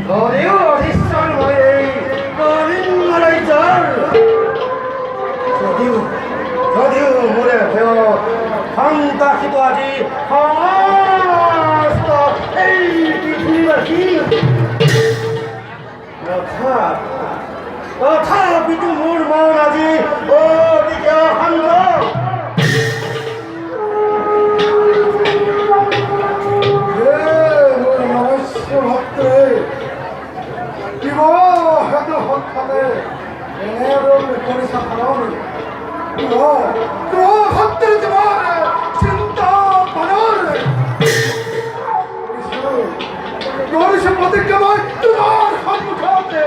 너네요 어디 있어 너희 তথাপিতো মোৰ মন আজি অতিকে অশান্ত। প্রতিজ্ঞা তোমার সম্মুখে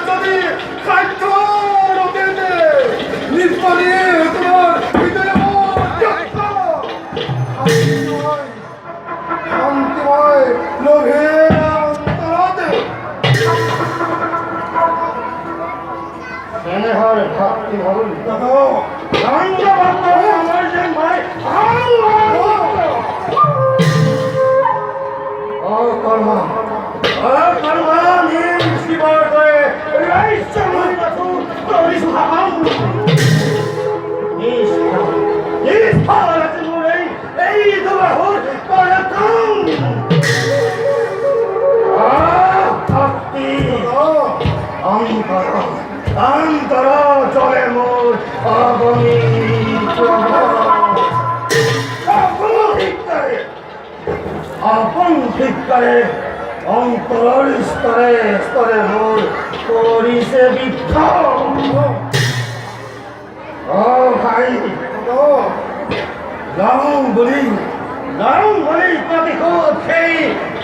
যদি খাদ্য নিষ্পণে তোমার ভিতরে শান্তিময় লোভে অন্তরাতে স্নেহর ভক্তি ভুল অন্তর চলে মোর অগণী আপন ভিতরে অন্তর স্তরে স্তরে মোর করিছে বিক্ষোভ। ও ভাই লং বলি প্রতিশোধ সেই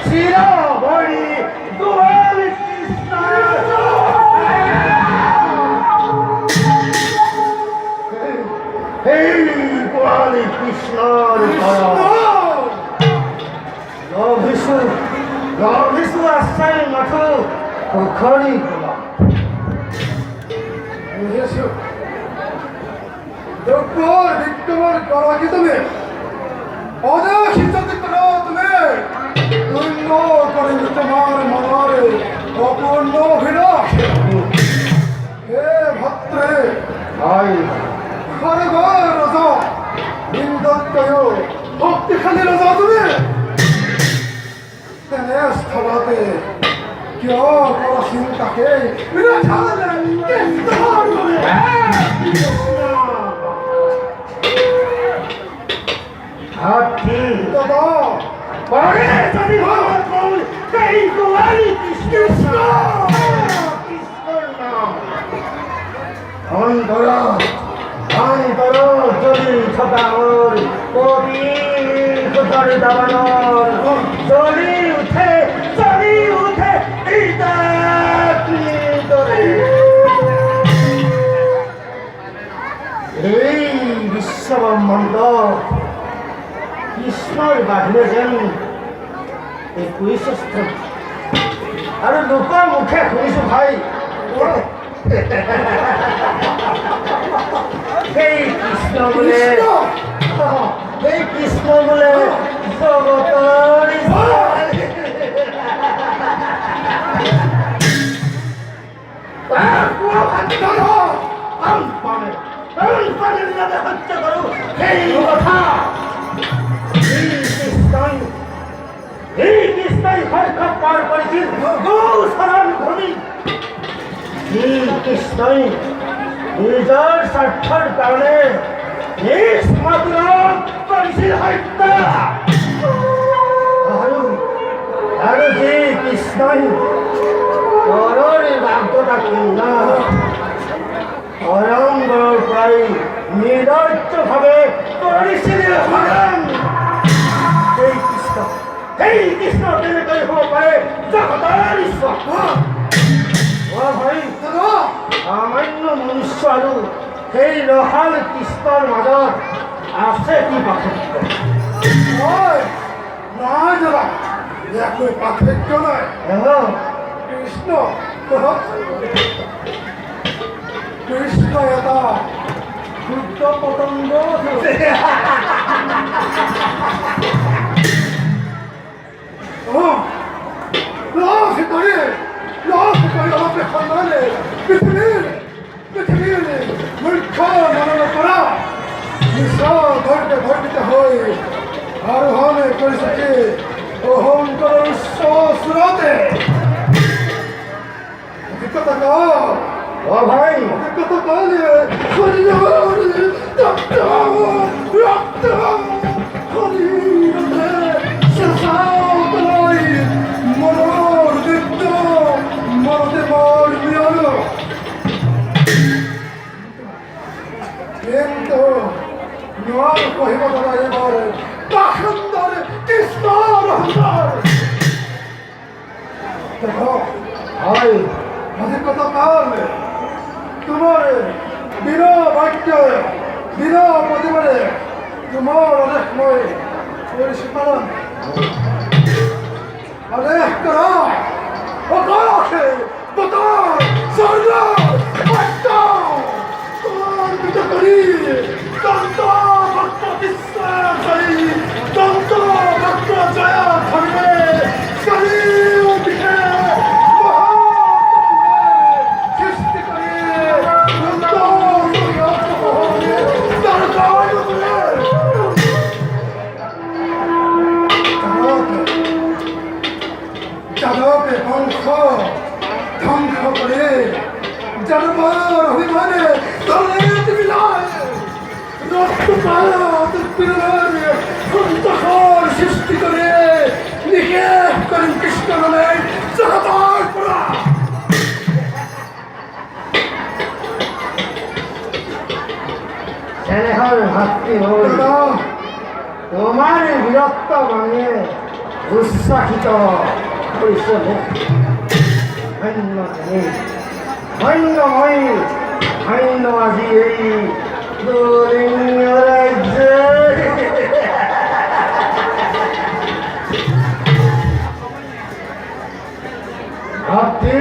চির বড়ি দুয়ার এই গোয়ালি কৃষ্ণর লভিসু আশ্রয় মঠ পুখরি খোলা বিক্রমণ করা কি তুমি অনাশিত করো তুমি পূর্ণ করে তোমার মনের অপূর্ণ অভিলাষ হে ভদ্রে ভাই ঘরে ঘর রাজা বিন্দত্তয় ভক্তিখালী রাজা তুমি তেনে স্থলতে কিয় কর চিন্তাকে দাদা পরে যদি সেই গোয়ালি কৃষ্ণ অন্তর যদি ছটানোর কবি কোথায় দাবানোর চলি উঠে এই বিশ্বব্রহ্মাণ্ড কৃষ্ণর বাহিরে যেন 21 আৰু লোকৰ মুখে শুনিছো ভাই সেই কৃষ্ণ বোলে জগতৰ হত্যা কৰো সেই কথা এই কৃষ্ণই শৈশৱ পাৰ কৰিছিল গৌচৰণ ভূমি। কৃষ্ণই নিজৰ স্বাৰ্থৰ কাৰণে নিজ মাতৃক কৰিছিল হত্যা আৰু যি কৃষ্ণই পৰৰ বাগ্যতা কন্যা অৰংগৰ পৰাই নিৰৰ্থভাৱে কৰিছিল হৰণ। সেই কৃষ্ণ কেনেকৈ হ'ব পাৰে জগতৰ ঈশ্বৰ? ভাই সামান্য মনুষ্য আৰু সেই ৰসাল কৃষ্ণৰ মাজত আছে কি পাৰ্থক্য? নাই দাদা একো পাৰ্থক্য নাই। কৃষ্ণ এটা ক্ষুদ্ৰ পতংগ আমাকে সন্ধানে পৃথিবীর মূর্খ মনন করা ভর্তিত হয়ে আরোহণ করেছে অহংকার সুরতে ও ভাই কত কালে শরীরে রক্ত রক্ত শরীরে শেষাই মনোর দীপ্ত মরতে মর মিয়ালো কিন্তু নর কহিব না এবার পাখন্দর কৃষ্ণর অহংকার দেখো ভাই আজ কত কাল তোমার বিনা বাক্য বিনা প্রতিবাদে তোমার অনেকময় পরিষ্কারণ অনেক করা অকাশে বতার স্বর্গ বাক্য তোমার পিতা করি দন্ত ভক্ত বিশ্বাসী দন্ত ভক্ত জয়া ধর্মে করি উঠিে সৃষ্টি করে যাদবে বংশ ধ্বংস করে জন্মার অভিমানে দলের বিলায় রক্তপাত পীড়নে সন্তকর সৃষ্টি করে নিক্ষেপ করেন কৃষ্ণ নামে জগতার পড়া স্নেহর ভক্তি হই তোমার বিরক্ত মনে উৎসাহিত হইছে ধন্য তুমি ধন্যময়ী ধন্য আজি এই দলিঙ্গ রাজ্যে ভক্তি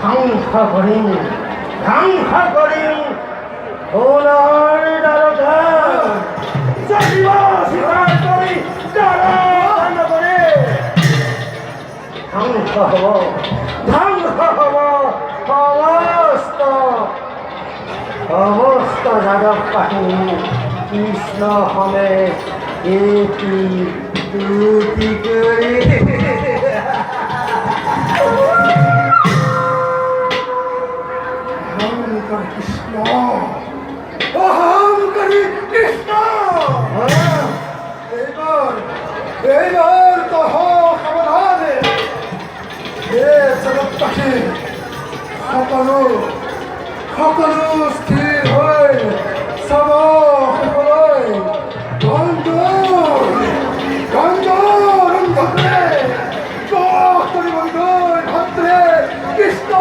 ধ্বংস করিম সোনার দ্বারকা জাগিব স্বীকার করি দান করে ধ্বংস হব সমস্ত যাদব বাহিনী কৃষ্ণ হলে এটি দুটি করে অহংকার কৃষ্ণ অহংকারী কৃষ্ণ এইবার তো সাবধানে এ জগৎটাকে সকলো স্থির হয়ে সব হয়ে গন্ধরে ভদ্রে কৃষ্ণ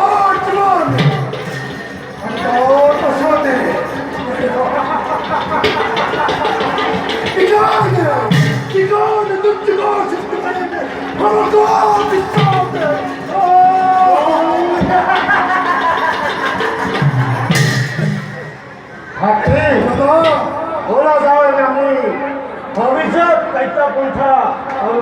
জীবন ওরা যাওয়ার নামে ভবিষ্যৎ কাইতা পন্থা আর